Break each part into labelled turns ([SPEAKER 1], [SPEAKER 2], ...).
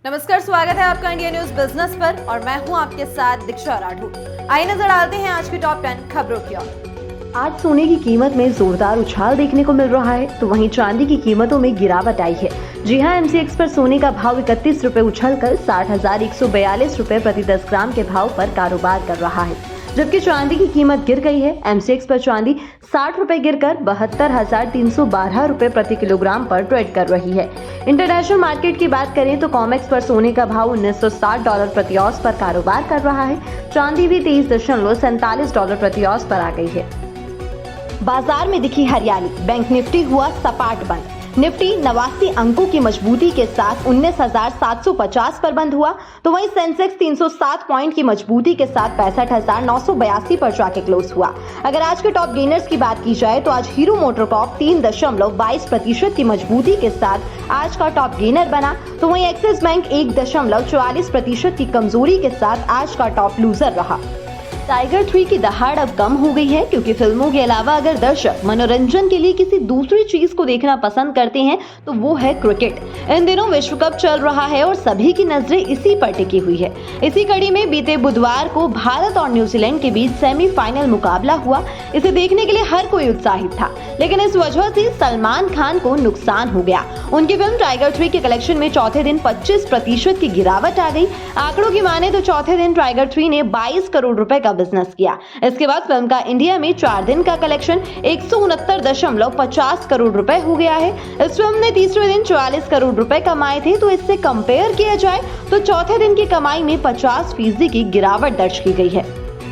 [SPEAKER 1] नमस्कार, स्वागत है आपका इंडिया न्यूज बिजनेस पर और मैं हूं आपके साथ दीक्षा राठौर। आइए नजर डालते हैं आज की टॉप 10 खबरों की ओर।
[SPEAKER 2] आज सोने की कीमत में जोरदार उछाल देखने को मिल रहा है, तो वहीं चांदी की कीमतों में गिरावट आई है। जी हां, एमसीएक्स पर सोने का भाव 31 रुपए उछलकर 60,142 रुपए प्रति 10 ग्राम के भाव पर कारोबार कर रहा है, जबकि चांदी की कीमत गिर गई है। एमसीएक्स पर चांदी 60 रुपए गिरकर 72,312 रुपए प्रति किलोग्राम पर ट्रेड कर रही है। इंटरनेशनल मार्केट की बात करें तो कॉमेक्स पर सोने का भाव $1960 प्रति औंस पर कारोबार कर रहा है। चांदी भी $23.47 प्रति औंस पर आ गई है। बाजार में दिखी हरियाली, बैंक निफ्टी हुआ सपाट बंद। निफ्टी 89 अंकों की मजबूती के साथ 19,750 पर बंद हुआ, तो वहीं सेंसेक्स 307 पॉइंट की मजबूती के साथ 65,982 पर जाके क्लोज हुआ। अगर आज के टॉप गेनर्स की बात की जाए तो आज हीरो मोटरकॉर्प 3.22% की मजबूती के साथ आज का टॉप गेनर बना, तो वहीं एक्सिस बैंक 1.44% की कमजोरी के साथ आज का टॉप लूजर रहा। टाइगर 3 की दहाड़ अब कम हो गई है, क्योंकि फिल्मों के अलावा अगर दर्शक मनोरंजन के लिए किसी दूसरी चीज को देखना पसंद करते हैं तो वो है क्रिकेट। इन दिनों विश्व कप चल रहा है और सभी की नजरें इसी पर टिकी हुई है। इसी कड़ी में बीते बुधवार को भारत और न्यूजीलैंड के बीच सेमीफाइनल मुकाबला हुआ। इसे देखने के लिए हर कोई उत्साहित था, लेकिन इस वजह से सलमान खान को नुकसान हो गया। उनकी फिल्म टाइगर 3 के कलेक्शन में चौथे दिन 25% की गिरावट आ गई। आंकड़ों की माने तो चौथे दिन टाइगर 3 ने 22 करोड़ रुपए का बिजनेस किया। इसके बाद फिल्म का इंडिया में 4 दिन का कलेक्शन 169.50 करोड़ रुपए हो गया है। इस फिल्म ने तीसरे दिन 44 करोड़ रुपए कमाए थे, तो इससे कंपेयर किया जाए तो चौथे दिन की कमाई में 50% की गिरावट दर्ज की गई है।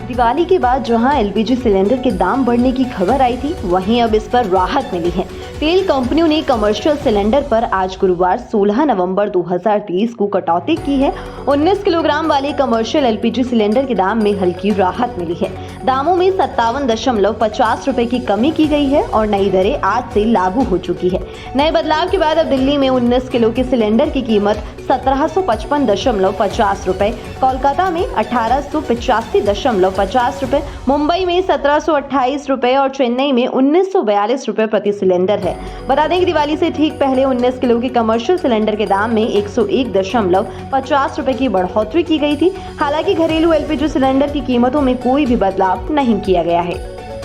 [SPEAKER 2] दिवाली के बाद जहां एलपीजी सिलेंडर के दाम बढ़ने की खबर आई थी, वहीं अब इस पर राहत मिली है। तेल कंपनियों ने कमर्शियल सिलेंडर पर आज गुरुवार 16 नवंबर 2023 को कटौती की है। 19 किलोग्राम वाले कमर्शियल एलपीजी सिलेंडर के दाम में हल्की राहत मिली है। दामों में 57.50 रुपए की कमी की गई है और नई दरें आज से लागू हो चुकी है। नए बदलाव के बाद अब दिल्ली में 19 किलो के सिलेंडर की कीमत 1755.50 रुपए, कोलकाता में 1885.50 रुपए, मुंबई में 1728 रुपए और चेन्नई में 1942 रुपए प्रति सिलेंडर है। बता दें कि दिवाली से ठीक पहले 19 किलो के कमर्शियल सिलेंडर के दाम में 101.50 रुपए की बढ़ोतरी की गई थी। हालांकि घरेलू एलपीजी सिलेंडर की कीमतों में कोई भी बदलाव नहीं किया गया है।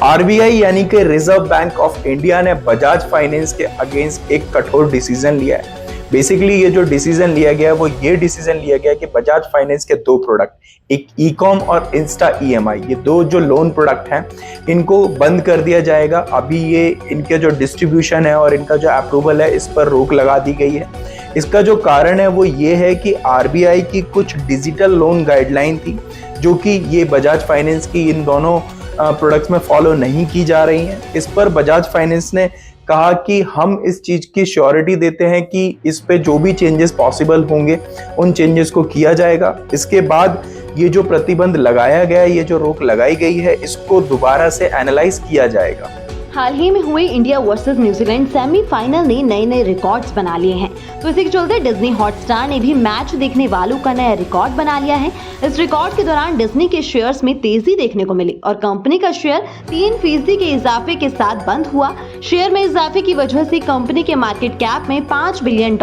[SPEAKER 3] आरबीआई यानी कि रिजर्व बैंक ऑफ इंडिया ने बजाज फाइनेंस के अगेंस्ट एक कठोर डिसीजन लिया है। बेसिकली ये जो डिसीजन लिया गया है वो ये डिसीजन लिया गया है कि बजाज फाइनेंस के 2 प्रोडक्ट, एक ई-कॉम और इंस्टा ईएमआई, ये 2 जो लोन प्रोडक्ट हैं इनको बंद कर दिया जाएगा। अभी ये इनके जो डिस्ट्रीब्यूशन है और इनका जो अप्रूवल है इस पर रोक लगा दी गई है। इसका जो कारण है वो ये है कि आरबीआई की कुछ डिजिटल लोन गाइडलाइन थी जो कि ये बजाज फाइनेंस की इन दोनों प्रोडक्ट्स में फॉलो नहीं की जा रही हैं। इस पर बजाज फाइनेंस ने कहा कि हम इस चीज की श्योरिटी देते हैं कि इस पे जो भी चेंजेस पॉसिबल होंगे उन चेंजेस को किया जाएगा। इसके बाद ये जो प्रतिबंध लगाया गया है, ये जो रोक लगाई गई है, इसको दोबारा से एनालाइज किया जाएगा।
[SPEAKER 2] हाल ही में हुए इंडिया वर्सेस न्यूजीलैंड सेमीफाइनल ने नए रिकॉर्ड्स बना लिए हैं, तो इसी के चलते डिज्नी हॉटस्टार ने भी मैच देखने वालों का नया रिकॉर्ड बना लिया है। इस रिकॉर्ड के दौरान डिज्नी के शेयर्स में तेजी देखने को मिली और कंपनी का शेयर 3% के इजाफे के साथ बंद हुआ। शेयर में इजाफे की वजह से कंपनी के मार्केट कैप में $5 बिलियन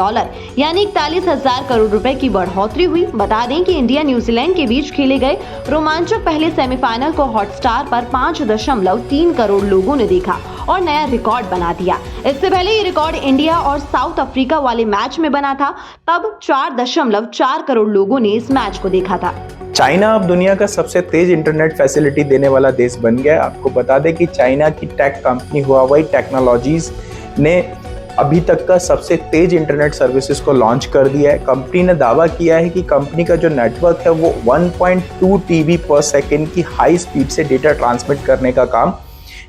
[SPEAKER 2] यानी 41,000 करोड़ रुपए की बढ़ोतरी हुई। बता दें कि इंडिया न्यूजीलैंड के बीच खेले गए रोमांचक पहले सेमीफाइनल को हॉटस्टार पर 5.3 करोड़ लोगों ने देखा और नया रिकॉर्ड बना दिया। इससे पहले ये रिकॉर्ड इंडिया और साउथ अफ्रीका वाले मैच में बना था, तब 4.4 करोड़ लोगों ने इस मैच को देखा था।
[SPEAKER 3] चाइना अब दुनिया का सबसे तेज इंटरनेट फैसिलिटी देने वाला देश बन गया। आपको बता दें कि चाइना की टेक कंपनी हुआवेई टेक्नोलॉजीज ने अभी तक का सबसे तेज इंटरनेट सर्विसेज को लॉन्च कर दिया है। कंपनी ने दावा किया है कि कंपनी का जो नेटवर्क है वो 1.2 TB पर सेकेंड की हाई स्पीड से डेटा ट्रांसमिट करने का काम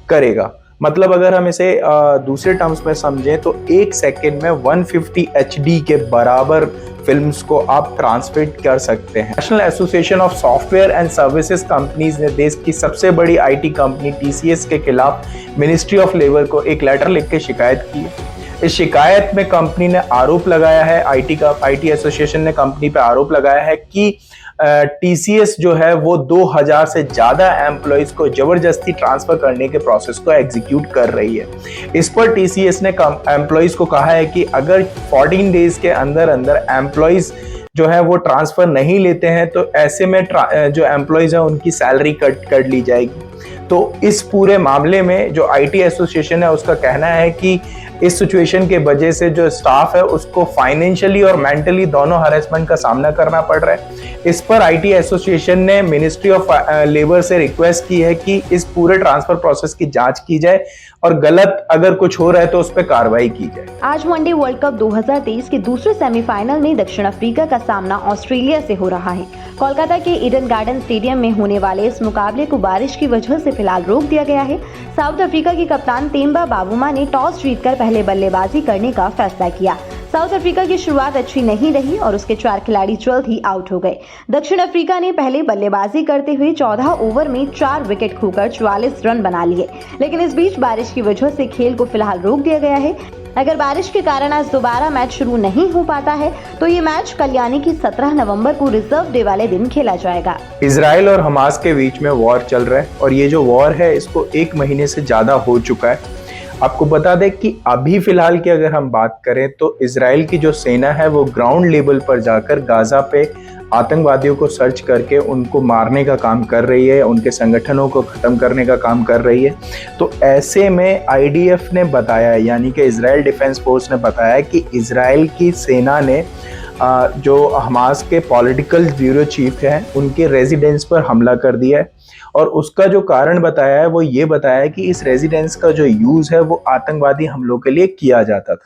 [SPEAKER 3] करेगा। मतलब अगर हम इसे दूसरे टर्म्स में समझें तो 1 सेकेंड में 150 HD के बराबर फिल्म्स को आप ट्रांसमिट कर सकते हैं। National association of software and services companies ने देश की सबसे बड़ी आईटी कंपनी TCS के खिलाफ मिनिस्ट्री ऑफ लेबर को एक लेटर लिख के शिकायत की है। इस शिकायत में कंपनी ने आरोप लगाया है, आईटी एसोसिएशन ने कंपनी पे आरोप लगाया है कि टीसीएस जो है वो 2000 से ज्यादा एम्प्लॉयज को जबरदस्ती ट्रांसफर करने के प्रोसेस को एग्जीक्यूट कर रही है। इस पर टीसीएस ने एम्प्लॉयज को कहा है कि अगर 14 डेज के अंदर अंदर एम्प्लॉयज जो है वो ट्रांसफर नहीं लेते हैं तो ऐसे में जो एम्प्लॉयज हैं उनकी सैलरी कट कर ली जाएगी। तो इस पूरे मामले में जो आईटी एसोसिएशन है उसका कहना है कि इस सिचुएशन के वजह से जो स्टाफ है उसको फाइनेंशियली और मेंटली दोनों हरेसमेंट का सामना करना पड़ रहा है। इस पर आईटी एसोसिएशन ने मिनिस्ट्री ऑफ लेबर से रिक्वेस्ट की है कि इस पूरे ट्रांसफर प्रोसेस की जांच की जाए और गलत अगर कुछ हो रहा है तो उस पर कार्रवाई की जाए।
[SPEAKER 2] आज वनडे वर्ल्ड कप 2023 के दूसरे सेमीफाइनल में दक्षिण अफ्रीका का सामना ऑस्ट्रेलिया से हो रहा है। कोलकाता के ईडन गार्डन स्टेडियम में होने वाले इस मुकाबले को बारिश की वजह से फिलहाल रोक दिया गया है। साउथ अफ्रीका के कप्तान तेम्बा बावुमा ने टॉस जीतकर पहले बल्लेबाजी करने का फैसला किया। साउथ अफ्रीका की शुरुआत अच्छी नहीं रही और उसके 4 खिलाड़ी जल्द ही आउट हो गए। दक्षिण अफ्रीका ने पहले बल्लेबाजी करते हुए 14 ओवर में 4 विकेट खोकर 44 रन बना लिए, लेकिन इस बीच बारिश की वजह से खेल को फिलहाल रोक दिया गया है। अगर बारिश के कारण आज दोबारा मैच शुरू नहीं हो पाता है तो ये मैच कल यानी कि 17 नवंबर को रिजर्व डे वाले दिन खेला जाएगा।
[SPEAKER 3] इजराइल और हमास के बीच में वॉर चल रहा है और ये जो वॉर है इसको 1 महीने से ज्यादा हो चुका है। आपको बता दें कि अभी फिलहाल की अगर हम बात करें तो इजराइल की जो सेना है वो ग्राउंड लेवल पर जाकर गाजा पे आतंकवादियों को सर्च करके उनको मारने का काम कर रही है, उनके संगठनों को खत्म करने का काम कर रही है। तो ऐसे में आईडीएफ ने बताया, यानी कि इजराइल डिफेंस फोर्स ने बताया कि इजराइल की सेना ने जो हमास के पॉलिटिकल ब्यूरो चीफ हैं उनके रेजिडेंस पर हमला कर दिया है और उसका जो कारण बताया है वो ये बताया है कि इस रेजिडेंस का जो यूज़ है वो आतंकवादी हमलों के लिए किया जाता था।